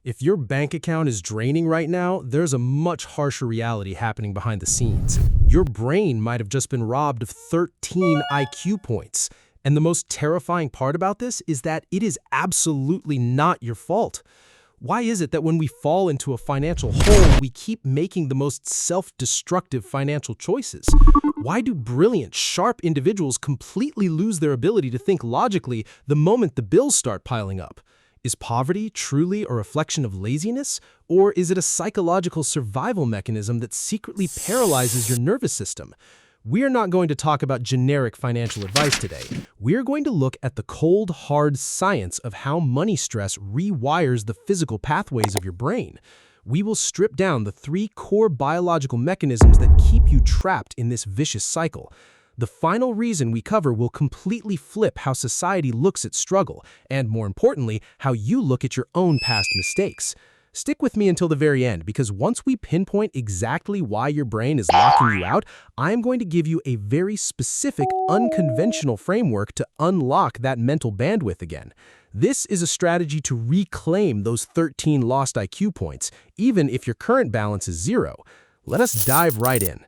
If your bank account is draining right now, there's a much harsher reality happening behind the scenes. Your brain might have just been robbed of 13 IQ points. And the most terrifying part about this is that it is absolutely not your fault. Why is it that when we fall into a financial hole, we keep making the most self-destructive financial choices? Why do brilliant, sharp individuals completely lose their ability to think logically the moment the bills start piling up? Is poverty truly a reflection of laziness, or is it a psychological survival mechanism that secretly paralyzes your nervous system? We're not going to talk about generic financial advice today. We're going to look at the cold, hard science of how money stress rewires the physical pathways of your brain. We will strip down the 3 core biological mechanisms that keep you trapped in this vicious cycle. The final reason we cover will completely flip how society looks at struggle, and more importantly, how you look at your own past mistakes. Stick with me until the very end, because once we pinpoint exactly why your brain is locking you out, I'm going to give you a very specific, unconventional framework to unlock that mental bandwidth again. This is a strategy to reclaim those 13 lost IQ points, even if your current balance is 0. Let us dive right in.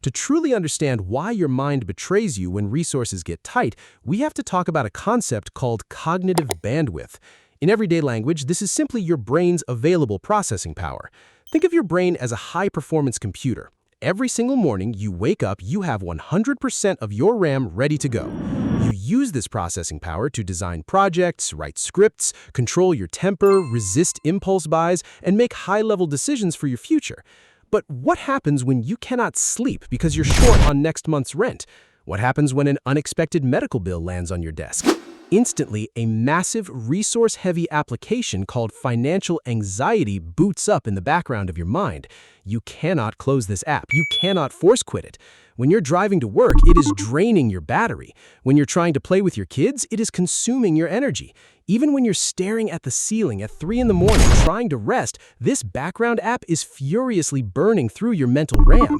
To truly understand why your mind betrays you when resources get tight, we have to talk about a concept called cognitive bandwidth. In everyday language, this is simply your brain's available processing power. Think of your brain as a high-performance computer. Every single morning you wake up, you have 100% of your RAM ready to go. You use this processing power to design projects, write scripts, control your temper, resist impulse buys, and make high-level decisions for your future. But what happens when you cannot sleep because you're short on next month's rent? What happens when an unexpected medical bill lands on your desk? Instantly, a massive, resource-heavy application called financial anxiety boots up in the background of your mind. You cannot close this app. You cannot force quit it. When you're driving to work, it is draining your battery. When you're trying to play with your kids, it is consuming your energy. Even when you're staring at the ceiling at 3 in the morning trying to rest, this background app is furiously burning through your mental RAM.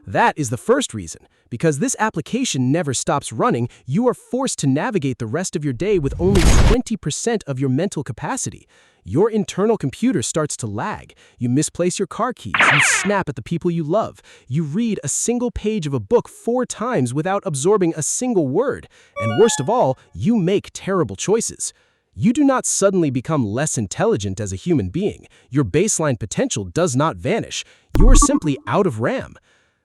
That is the first reason. Because this application never stops running, you are forced to navigate the rest of your day with only 20% of your mental capacity. Your internal computer starts to lag. You misplace your car keys. You snap at the people you love. You read a single page of a book 4 times without absorbing a single word. And worst of all, you make terrible choices. You do not suddenly become less intelligent as a human being. Your baseline potential does not vanish. You are simply out of RAM.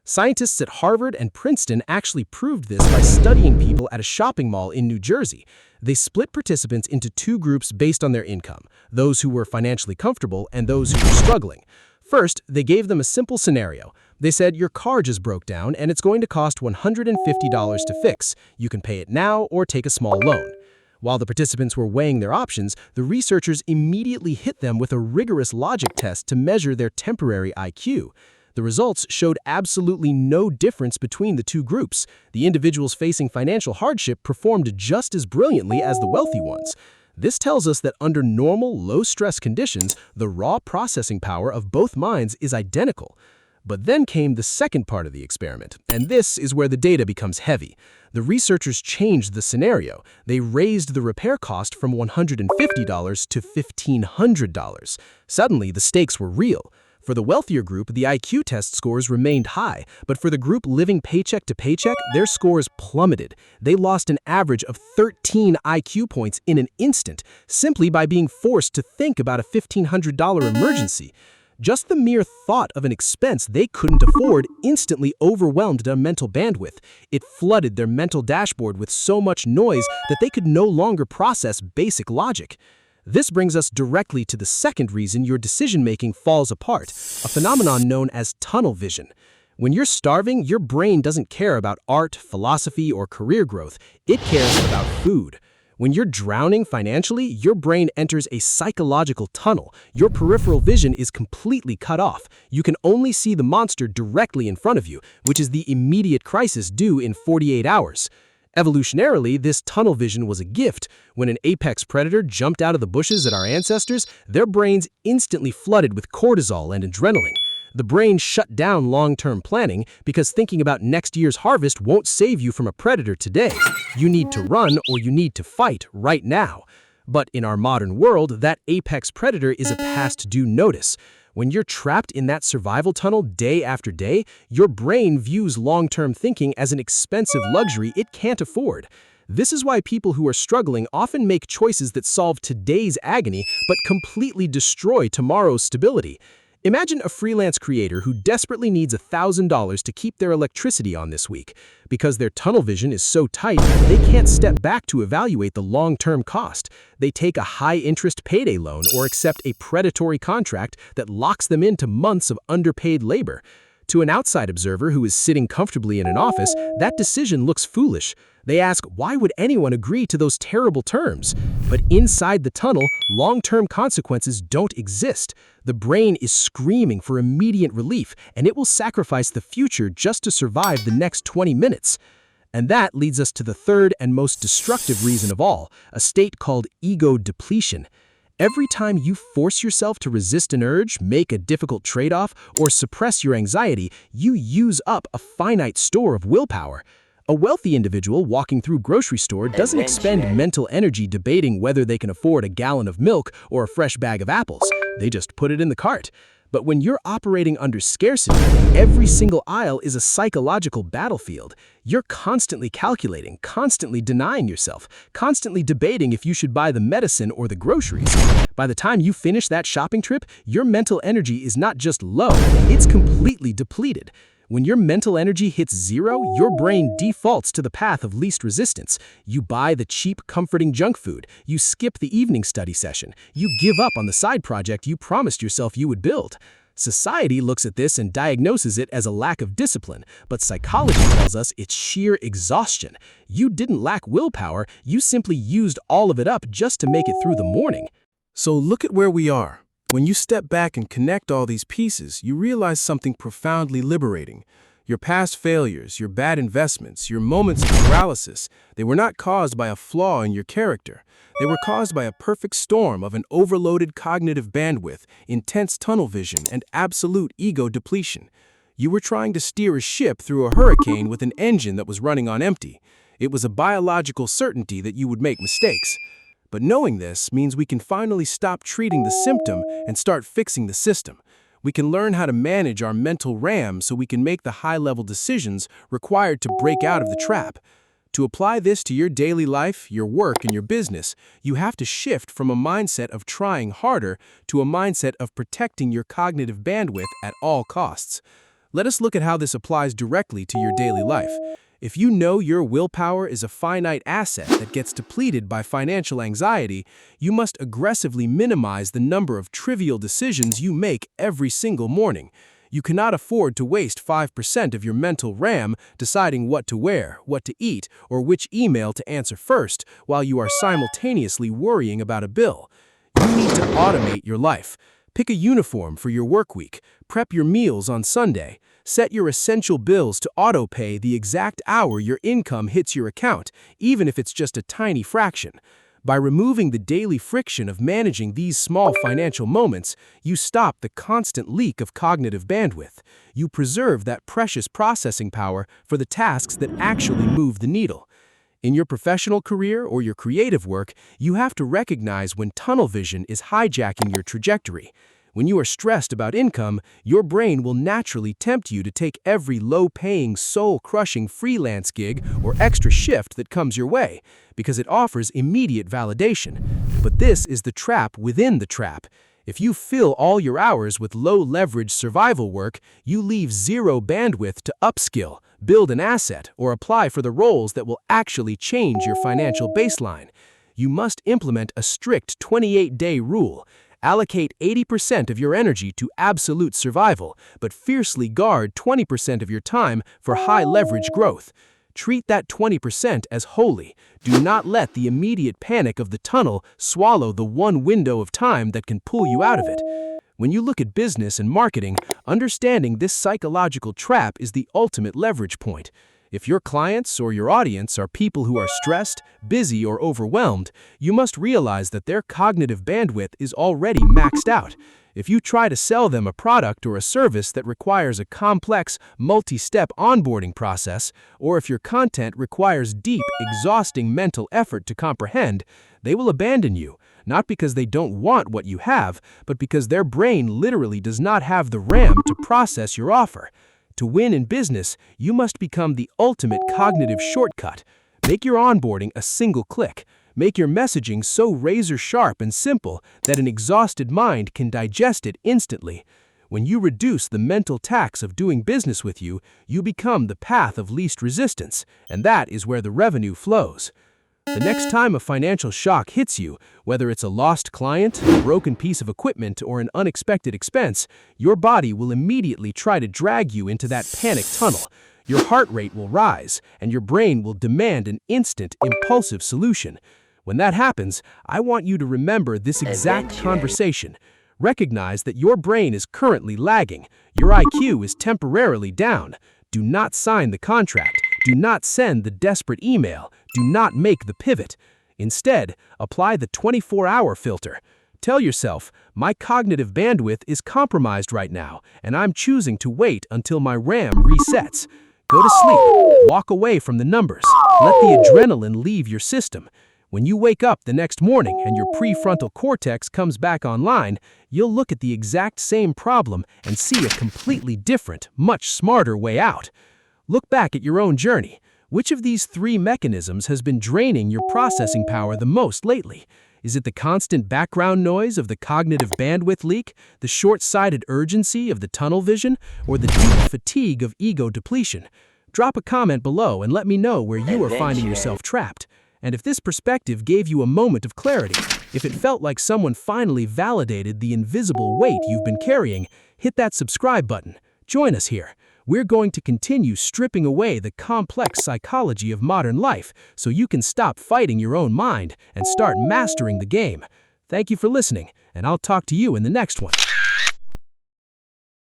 Scientists at Harvard and Princeton actually proved this by studying people at a shopping mall in New Jersey. They split participants into 2 groups based on their income, those who were financially comfortable and those who were struggling. First, they gave them a simple scenario. They said, your car just broke down and it's going to cost $150 to fix. You can pay it now or take a small loan. While the participants were weighing their options, the researchers immediately hit them with a rigorous logic test to measure their temporary IQ. The results showed absolutely no difference between the 2 groups. The individuals facing financial hardship performed just as brilliantly as the wealthy ones. This tells us that under normal, low-stress conditions, the raw processing power of both minds is identical. But then came the second part of the experiment, and this is where the data becomes heavy. The researchers changed the scenario. They raised the repair cost from $150 to $1,500. Suddenly, the stakes were real. For the wealthier group, the IQ test scores remained high, but for the group living paycheck to paycheck, their scores plummeted. They lost an average of 13 IQ points in an instant, simply by being forced to think about a $1,500 emergency. Just the mere thought of an expense they couldn't afford instantly overwhelmed their mental bandwidth. It flooded their mental dashboard with so much noise that they could no longer process basic logic. This brings us directly to the second reason your decision-making falls apart, a phenomenon known as tunnel vision. When you're starving, your brain doesn't care about art, philosophy, or career growth. It cares about food. When you're drowning financially, your brain enters a psychological tunnel. Your peripheral vision is completely cut off. You can only see the monster directly in front of you, which is the immediate crisis due in 48 hours. Evolutionarily, this tunnel vision was a gift. When an apex predator jumped out of the bushes at our ancestors, their brains instantly flooded with cortisol and adrenaline. The brain shut down long-term planning because thinking about next year's harvest won't save you from a predator today. You need to run or you need to fight right now. But in our modern world, that apex predator is a past due notice. When you're trapped in that survival tunnel day after day, your brain views long-term thinking as an expensive luxury it can't afford. This is why people who are struggling often make choices that solve today's agony but completely destroy tomorrow's stability. Imagine a freelance creator who desperately needs $1,000 to keep their electricity on this week. Because their tunnel vision is so tight, they can't step back to evaluate the long-term cost. They take a high-interest payday loan or accept a predatory contract that locks them into months of underpaid labor. To an outside observer who is sitting comfortably in an office, that decision looks foolish. They ask, why would anyone agree to those terrible terms? But inside the tunnel, long-term consequences don't exist. The brain is screaming for immediate relief, and it will sacrifice the future just to survive the next 20 minutes. And that leads us to the third and most destructive reason of all, a state called ego depletion. Every time you force yourself to resist an urge, make a difficult trade-off, or suppress your anxiety, you use up a finite store of willpower. A wealthy individual walking through a grocery store doesn't expend mental energy debating whether they can afford a gallon of milk or a fresh bag of apples. They just put it in the cart. But when you're operating under scarcity, every single aisle is a psychological battlefield. You're constantly calculating, constantly denying yourself, constantly debating if you should buy the medicine or the groceries. By the time you finish that shopping trip, your mental energy is not just low, it's completely depleted. When your mental energy hits zero, your brain defaults to the path of least resistance. You buy the cheap, comforting junk food. You skip the evening study session. You give up on the side project you promised yourself you would build. Society looks at this and diagnoses it as a lack of discipline, but psychology tells us it's sheer exhaustion. You didn't lack willpower, you simply used all of it up just to make it through the morning. So look at where we are. When you step back and connect all these pieces, you realize something profoundly liberating. Your past failures, your bad investments, your moments of paralysis, they were not caused by a flaw in your character. They were caused by a perfect storm of an overloaded cognitive bandwidth, intense tunnel vision, and absolute ego depletion. You were trying to steer a ship through a hurricane with an engine that was running on empty. It was a biological certainty that you would make mistakes. But knowing this means we can finally stop treating the symptom and start fixing the system. We can learn how to manage our mental RAM so we can make the high-level decisions required to break out of the trap. To apply this to your daily life, your work, and your business, you have to shift from a mindset of trying harder to a mindset of protecting your cognitive bandwidth at all costs. Let us look at how this applies directly to your daily life. If you know your willpower is a finite asset that gets depleted by financial anxiety, you must aggressively minimize the number of trivial decisions you make every single morning. You cannot afford to waste 5% of your mental RAM deciding what to wear, what to eat, or which email to answer first while you are simultaneously worrying about a bill. You need to automate your life. Pick a uniform for your work week. Prep your meals on Sunday. Set your essential bills to auto-pay the exact hour your income hits your account, even if it's just a tiny fraction. By removing the daily friction of managing these small financial moments, you stop the constant leak of cognitive bandwidth. You preserve that precious processing power for the tasks that actually move the needle. In your professional career or your creative work, you have to recognize when tunnel vision is hijacking your trajectory. When you are stressed about income, your brain will naturally tempt you to take every low-paying, soul-crushing freelance gig or extra shift that comes your way, because it offers immediate validation. But this is the trap within the trap. If you fill all your hours with low-leverage survival work, you leave zero bandwidth to upskill, build an asset, or apply for the roles that will actually change your financial baseline. You must implement a strict 28-day rule. Allocate 80% of your energy to absolute survival, but fiercely guard 20% of your time for high-leverage growth. Treat that 20% as holy. Do not let the immediate panic of the tunnel swallow the one window of time that can pull you out of it. When you look at business and marketing, understanding this psychological trap is the ultimate leverage point. If your clients or your audience are people who are stressed, busy, or overwhelmed, you must realize that their cognitive bandwidth is already maxed out. If you try to sell them a product or a service that requires a complex, multi-step onboarding process, or if your content requires deep, exhausting mental effort to comprehend, they will abandon you. not because they don't want what you have, but because their brain literally does not have the RAM to process your offer. To win in business, you must become the ultimate cognitive shortcut. Make your onboarding a single click. Make your messaging so razor-sharp and simple that an exhausted mind can digest it instantly. When you reduce the mental tax of doing business with you, you become the path of least resistance, and that is where the revenue flows. The next time a financial shock hits you, whether it's a lost client, a broken piece of equipment, or an unexpected expense, your body will immediately try to drag you into that panic tunnel. Your heart rate will rise, and your brain will demand an instant, impulsive solution. When that happens, I want you to remember this exact conversation. Recognize that your brain is currently lagging. Your IQ is temporarily down. Do not sign the contract. Do not send the desperate email. Do not make the pivot. Instead, apply the 24-hour filter. Tell yourself, my cognitive bandwidth is compromised right now, and I'm choosing to wait until my RAM resets. Go to sleep. Walk away from the numbers. Let the adrenaline leave your system. When you wake up the next morning and your prefrontal cortex comes back online, you'll look at the exact same problem and see a completely different, much smarter way out. Look back at your own journey. Which of these three mechanisms has been draining your processing power the most lately? Is it the constant background noise of the cognitive bandwidth leak, the short-sighted urgency of the tunnel vision, or the deep fatigue of ego depletion? Drop a comment below and let me know where you are finding yourself trapped. And if this perspective gave you a moment of clarity, if it felt like someone finally validated the invisible weight you've been carrying, hit that subscribe button. Join us here. We're going to continue stripping away the complex psychology of modern life so you can stop fighting your own mind and start mastering the game. Thank you for listening, and I'll talk to you in the next one.